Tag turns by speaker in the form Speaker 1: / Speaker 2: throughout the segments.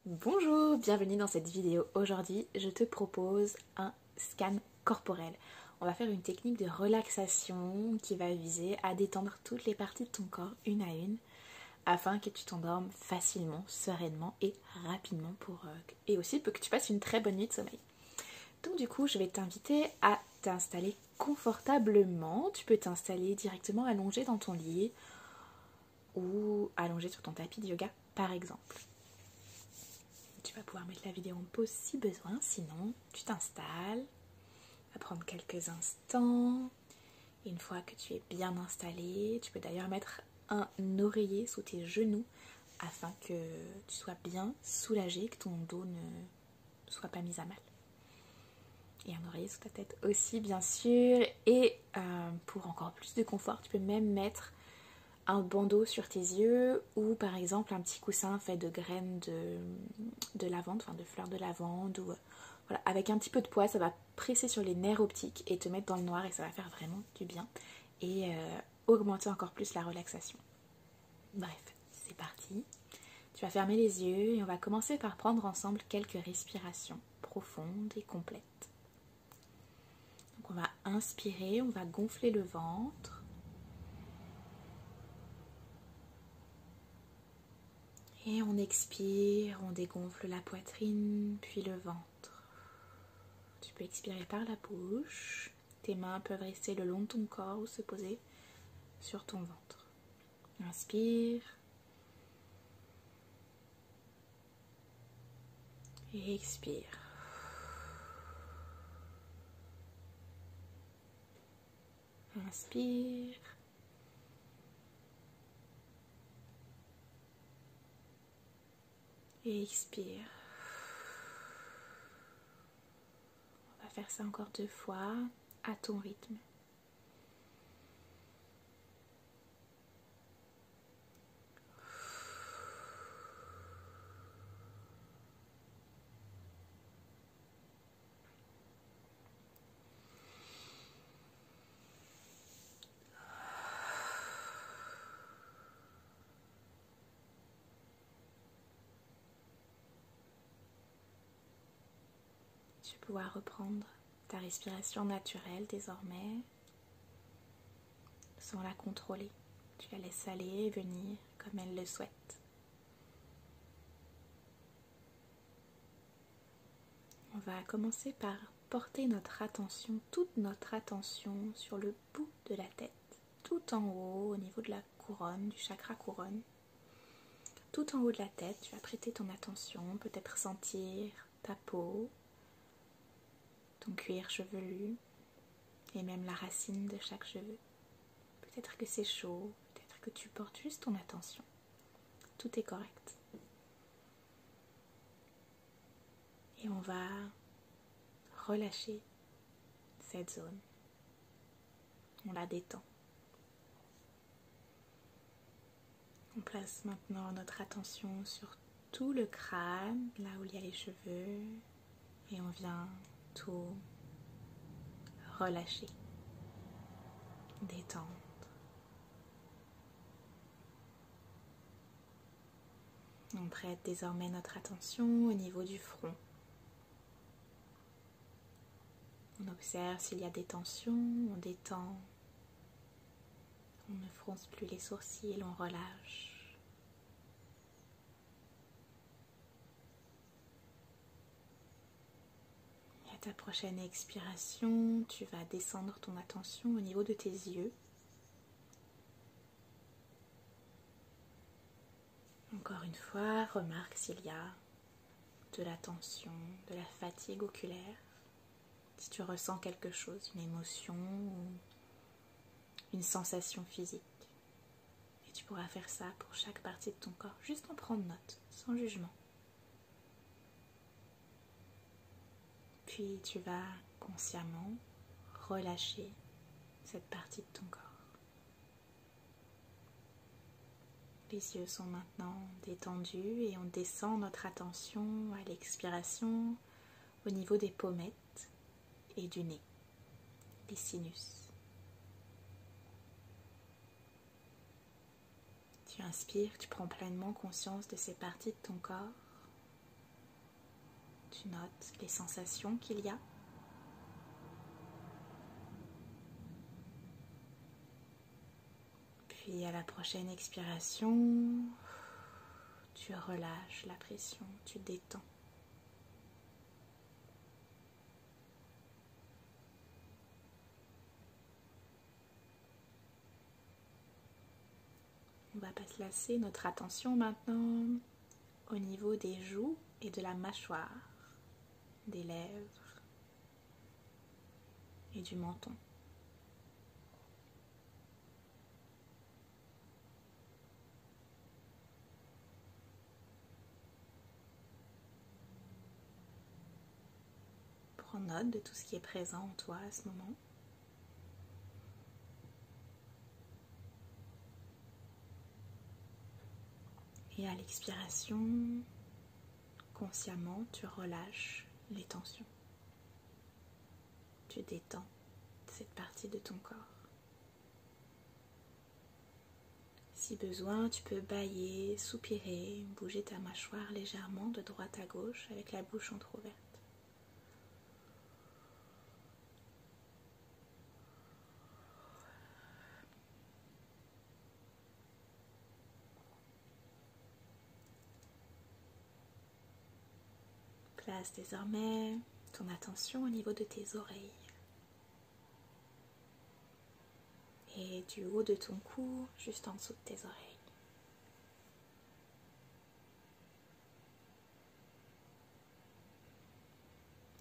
Speaker 1: Bonjour, bienvenue dans cette vidéo. Aujourd'hui, je te propose un scan corporel. On va faire une technique de relaxation qui va viser à détendre toutes les parties de ton corps une à une afin que tu t'endormes facilement, sereinement et rapidement et aussi pour que tu passes une très bonne nuit de sommeil. Donc du coup, je vais t'inviter à t'installer confortablement. Tu peux t'installer directement allongé dans ton lit ou allongé sur ton tapis de yoga par exemple. Tu vas pouvoir mettre la vidéo en pause si besoin, sinon tu t'installes, va prendre quelques instants. Et une fois que tu es bien installé, tu peux d'ailleurs mettre un oreiller sous tes genoux afin que tu sois bien soulagé, que ton dos ne soit pas mis à mal. Et un oreiller sous ta tête aussi bien sûr. Et pour encore plus de confort, tu peux même mettre un bandeau sur tes yeux ou par exemple un petit coussin fait de graines de lavande, enfin de fleurs de lavande ou voilà, avec un petit peu de poids, ça va presser sur les nerfs optiques et te mettre dans le noir et ça va faire vraiment du bien et augmenter encore plus la relaxation. Bref, c'est parti. Tu vas fermer les yeux et on va commencer par prendre ensemble quelques respirations profondes et complètes. Donc on va inspirer, on va gonfler le ventre. Et on expire, on dégonfle la poitrine, puis le ventre. Tu peux expirer par la bouche. Tes mains peuvent rester le long de ton corps ou se poser sur ton ventre. Inspire. Et expire. Inspire. Et expire. On va faire ça encore 2 fois à ton rythme. Tu vas pouvoir reprendre ta respiration naturelle désormais sans la contrôler. Tu la laisses aller et venir comme elle le souhaite. On va commencer par porter notre attention, toute notre attention sur le bout de la tête, tout en haut au niveau de la couronne, du chakra couronne. Tout en haut de la tête, tu vas prêter ton attention, peut-être sentir ta peau, ton cuir chevelu et même la racine de chaque cheveu. Peut-être que c'est chaud, peut-être que tu portes juste ton attention. Tout est correct. Et on va relâcher cette zone. On la détend. On place maintenant notre attention sur tout le crâne, là où il y a les cheveux, et on vient tout relâcher, détendre. On prête désormais notre attention au niveau du front. On observe s'il y a des tensions, on détend. On ne fronce plus les sourcils, on relâche. Et à ta prochaine expiration, tu vas descendre ton attention au niveau de tes yeux. Encore une fois, remarque s'il y a de la tension, de la fatigue oculaire. Si tu ressens quelque chose, une émotion ou une sensation physique. Et tu pourras faire ça pour chaque partie de ton corps, juste en prendre note, sans jugement. Puis tu vas consciemment relâcher cette partie de ton corps. Les yeux sont maintenant détendus et on descend notre attention à l'expiration au niveau des pommettes et du nez, les sinus. Tu inspires, tu prends pleinement conscience de ces parties de ton corps Tu notes les sensations qu'il y a. Puis à la prochaine expiration, tu relâches la pression, tu détends. On va placer notre attention maintenant au niveau des joues et de la mâchoire, des lèvres et du menton. Prends note de tout ce qui est présent en toi à ce moment. Et à l'expiration, consciemment, tu relâches les tensions. Tu détends cette partie de ton corps. Si besoin, tu peux bâiller, soupirer, bouger ta mâchoire légèrement de droite à gauche avec la bouche entrouverte. Place désormais ton attention au niveau de tes oreilles et du haut de ton cou juste en dessous de tes oreilles.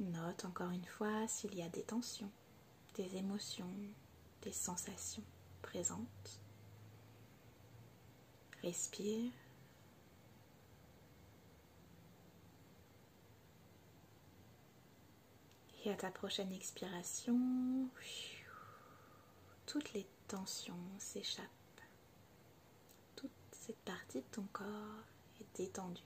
Speaker 1: Note encore une fois s'il y a des tensions, des émotions, des sensations présentes. Respire. Et à ta prochaine expiration, toutes les tensions s'échappent. Toute cette partie de ton corps est détendue.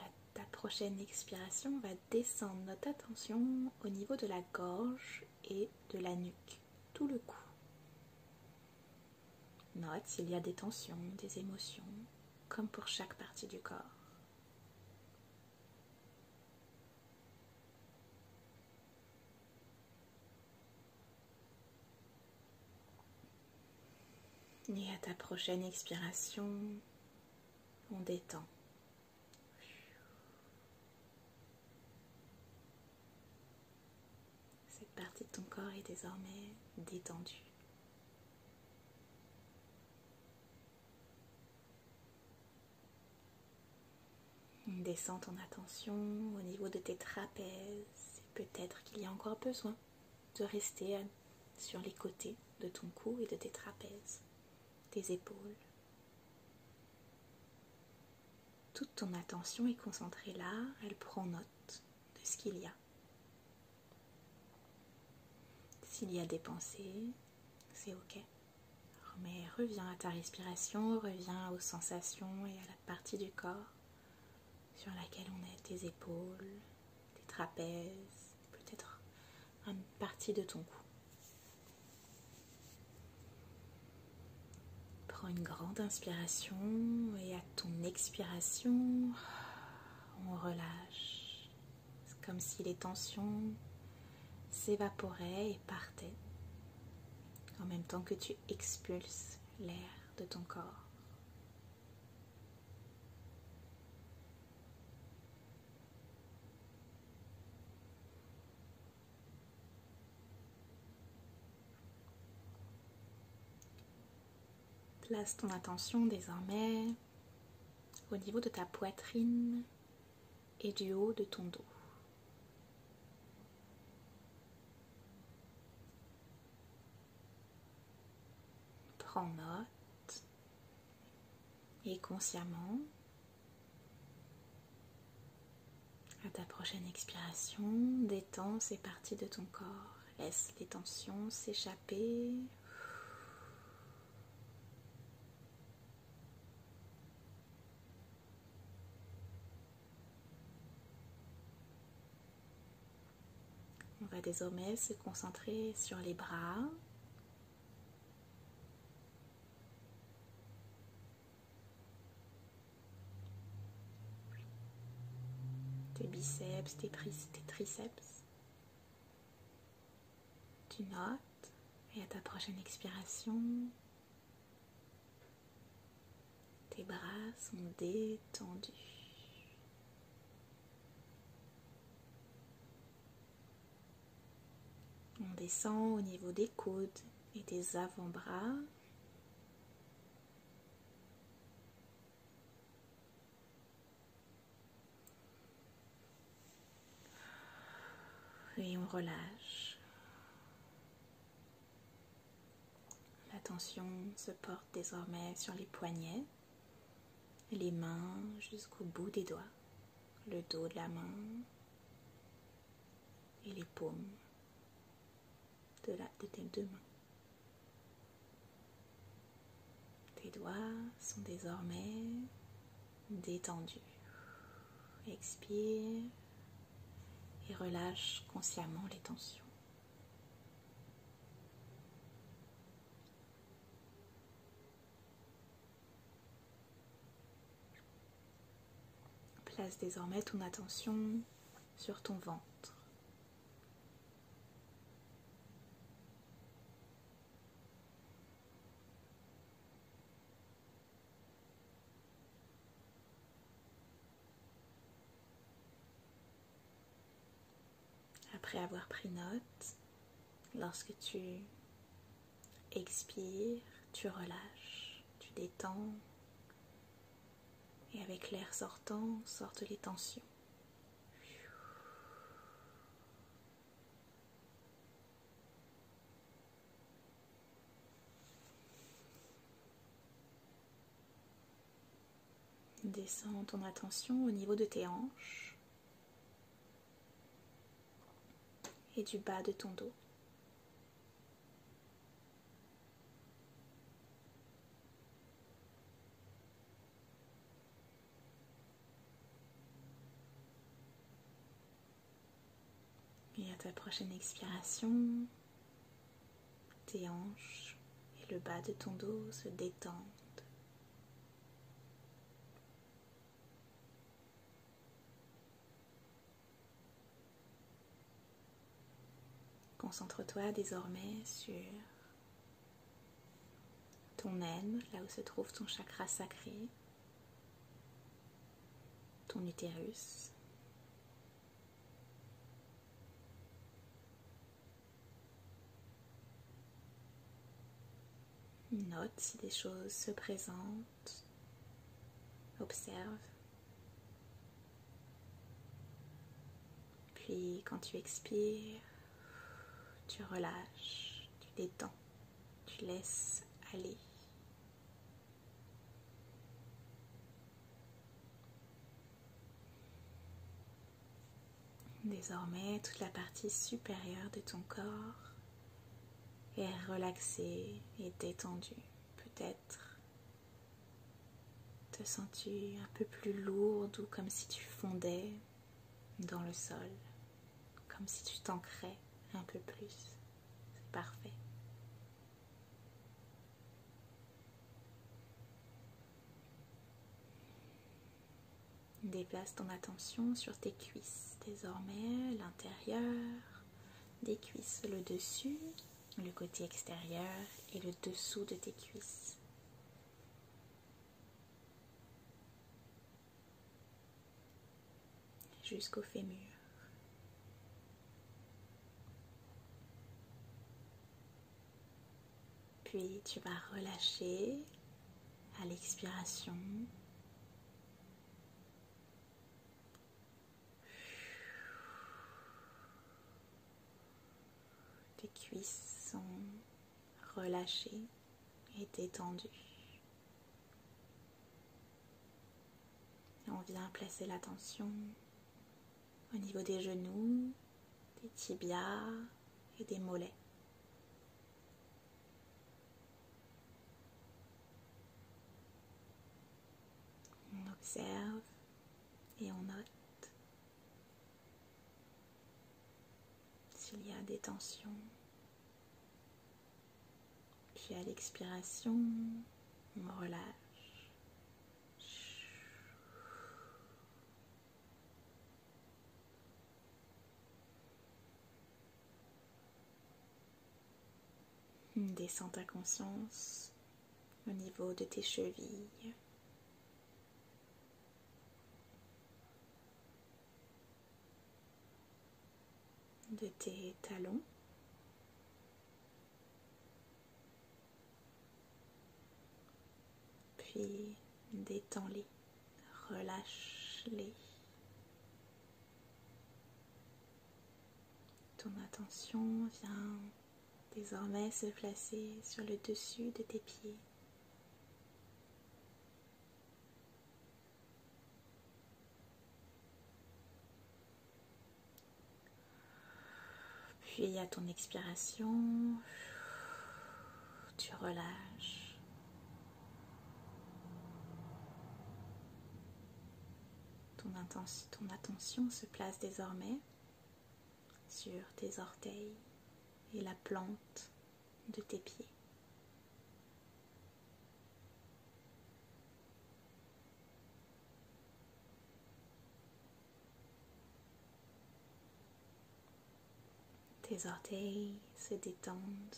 Speaker 1: À ta prochaine expiration, on va descendre notre attention au niveau de la gorge et de la nuque, tout le cou. Note s'il y a des tensions, des émotions, comme pour chaque partie du corps. Et à ta prochaine expiration, on détend. Cette partie de ton corps est désormais détendue. Descends ton attention au niveau de tes trapèzes. Peut-être qu'il y a encore besoin de rester sur les côtés de ton cou et de tes trapèzes, tes épaules. Toute ton attention est concentrée là, elle prend note de ce qu'il y a. S'il y a des pensées, c'est ok. Mais reviens à ta respiration, reviens aux sensations et à la partie du corps sur laquelle on est, tes épaules, tes trapèzes, peut-être une partie de ton cou. Prends une grande inspiration et à ton expiration, on relâche. C'est comme si les tensions s'évaporaient et partaient en même temps que tu expulses l'air de ton corps. Place ton attention désormais au niveau de ta poitrine et du haut de ton dos. Prends note et consciemment, à ta prochaine expiration, détends ces parties de ton corps. Laisse les tensions s'échapper. On va désormais se concentrer sur les bras. tes biceps, tes triceps. Tu notes et à ta prochaine expiration, tes bras sont détendus. On descend au niveau des coudes et des avant-bras. Et on relâche. L'attention se porte désormais sur les poignets, les mains jusqu'au bout des doigts, le dos de la main et les paumes de tes deux mains. Tes doigts sont désormais détendus. Expire et relâche consciemment les tensions. Place désormais ton attention sur ton ventre. Après avoir pris note, lorsque tu expires, tu relâches, tu détends et avec l'air sortant sortent les tensions. Descends ton attention au niveau de tes hanches et du bas de ton dos. Et à ta prochaine expiration, tes hanches et le bas de ton dos se détendent. Concentre-toi désormais sur ton aine, là où se trouve ton chakra sacré, ton utérus. Note si des choses se présentent. Observe. Puis quand tu expires, tu relâches, tu détends, tu laisses aller. Désormais, toute la partie supérieure de ton corps est relaxée et détendue. Peut-être te sens-tu un peu plus lourde ou comme si tu fondais dans le sol, comme si tu t'ancrais un peu plus. C'est parfait. Déplace ton attention sur tes cuisses. Désormais, l'intérieur des cuisses, le dessus, le côté extérieur et le dessous de tes cuisses. Jusqu'au fémur. Puis tu vas relâcher à l'expiration. Tes cuisses sont relâchées et détendues. On vient placer l'attention au niveau des genoux, des tibias et des mollets. On observe et on note s'il y a des tensions. Puis à l'expiration, on relâche. Descends ta conscience au niveau de tes chevilles, de tes talons, puis détends-les, relâche-les. Ton attention vient désormais se placer sur le dessus de tes pieds. Puis à ton expiration, tu relâches. Ton attention se place désormais sur tes orteils et la plante de tes pieds. Tes orteils se détendent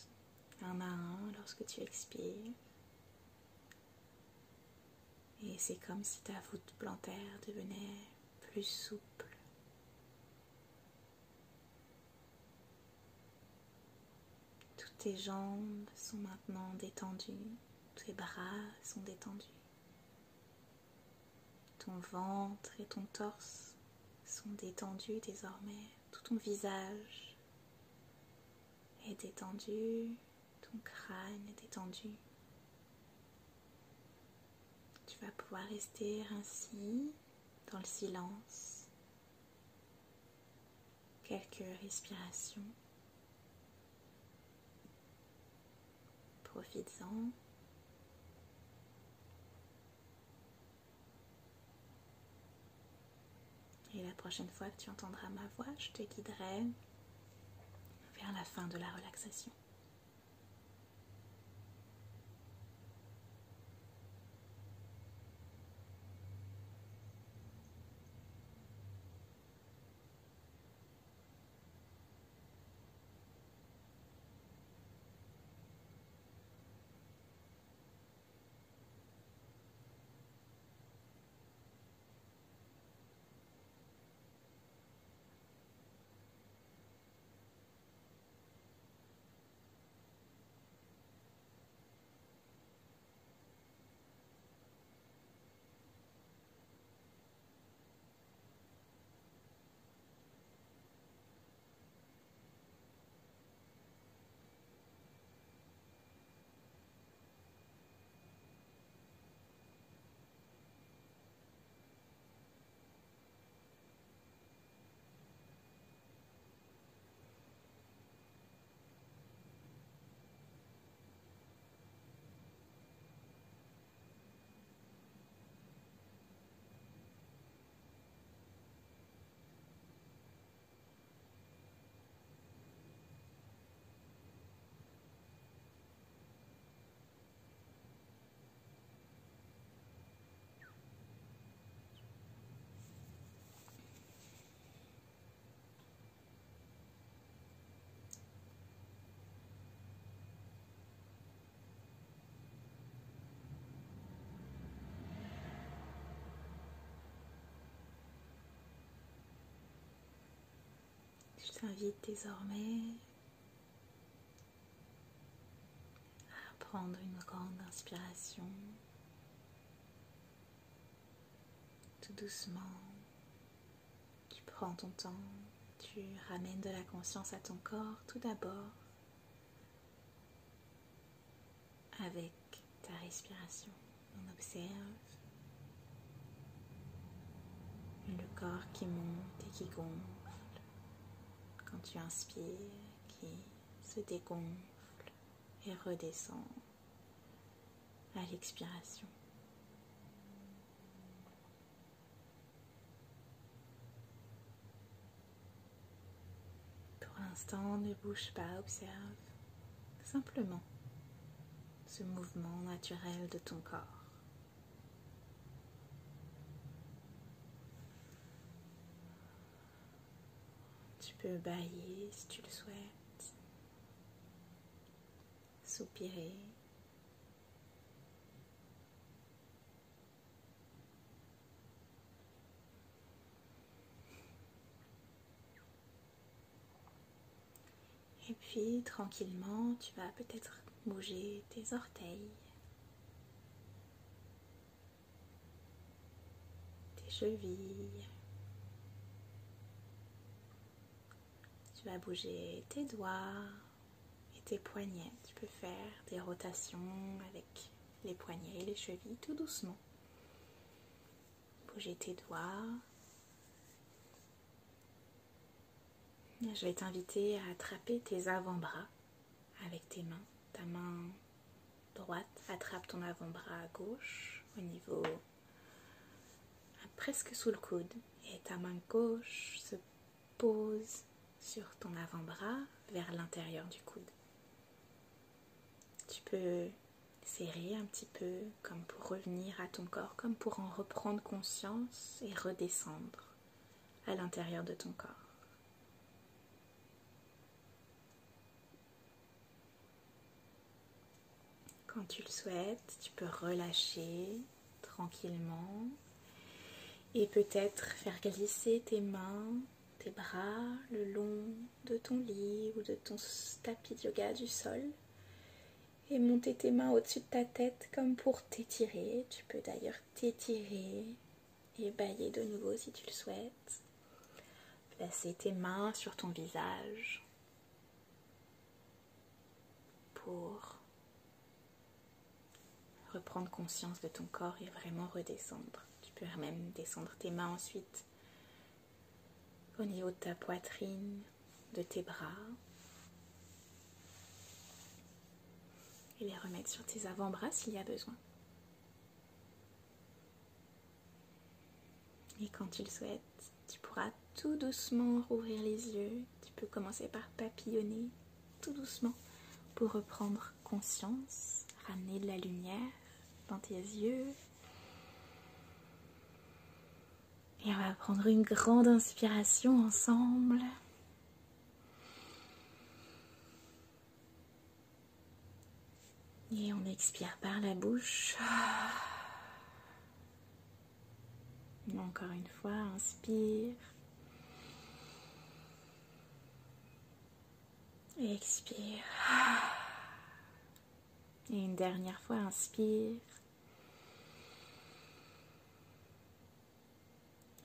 Speaker 1: un à un lorsque tu expires. Et c'est comme si ta voûte plantaire devenait plus souple. Toutes tes jambes sont maintenant détendues, tes bras sont détendus. Ton ventre et ton torse sont détendus désormais. Tout ton visage est détendu, ton crâne est détendu. Tu vas pouvoir rester ainsi dans le silence. Quelques respirations. Profites-en. Et la prochaine fois que tu entendras ma voix, je te guiderai vers la fin de la relaxation. Je t'invite désormais à prendre une grande inspiration, tout doucement. Tu prends ton temps, tu ramènes de la conscience à ton corps tout d'abord avec ta respiration. On observe le corps qui monte et qui gonfle. Quand tu inspires, qui se dégonfle et redescend à l'expiration. Pour l'instant, ne bouge pas, observe simplement ce mouvement naturel de ton corps. Tu peux bâiller si tu le souhaites. soupirer. Et puis tranquillement, tu vas peut-être bouger tes orteils, tes chevilles. Tu vas bouger tes doigts et tes poignets. Tu peux faire des rotations avec les poignets et les chevilles tout doucement. Bouger tes doigts. Je vais t'inviter à attraper tes avant-bras avec tes mains. Ta main droite attrape ton avant-bras gauche au niveau presque sous le coude et ta main gauche se pose sur ton avant-bras vers l'intérieur du coude. Tu peux serrer un petit peu comme pour revenir à ton corps, comme pour en reprendre conscience et redescendre à l'intérieur de ton corps. Quand tu le souhaites, tu peux relâcher tranquillement et peut-être faire glisser tes mains, tes bras le long de ton lit ou de ton tapis de yoga du sol et monter tes mains au-dessus de ta tête comme pour t'étirer. Tu peux d'ailleurs t'étirer et bâiller de nouveau si tu le souhaites. Placer tes mains sur ton visage pour reprendre conscience de ton corps et vraiment redescendre. Tu peux même descendre tes mains ensuite au niveau de ta poitrine, de tes bras et les remettre sur tes avant-bras s'il y a besoin. Et quand tu le souhaites, tu pourras tout doucement rouvrir les yeux. Tu peux commencer par papillonner tout doucement pour reprendre conscience, ramener de la lumière dans tes yeux. Et on va prendre une grande inspiration ensemble. Et on expire par la bouche. Encore une fois, inspire. Et expire. Et une dernière fois, inspire.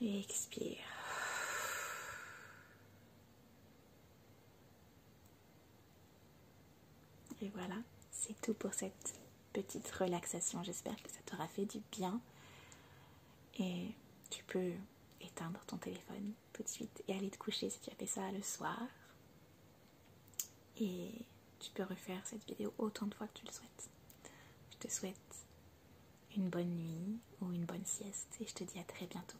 Speaker 1: Et expire. Et voilà, c'est tout pour cette petite relaxation. J'espère que ça t'aura fait du bien. Et tu peux éteindre ton téléphone tout de suite et aller te coucher si tu as fait ça le soir. Et tu peux refaire cette vidéo autant de fois que tu le souhaites. Je te souhaite une bonne nuit ou une bonne sieste et je te dis à très bientôt.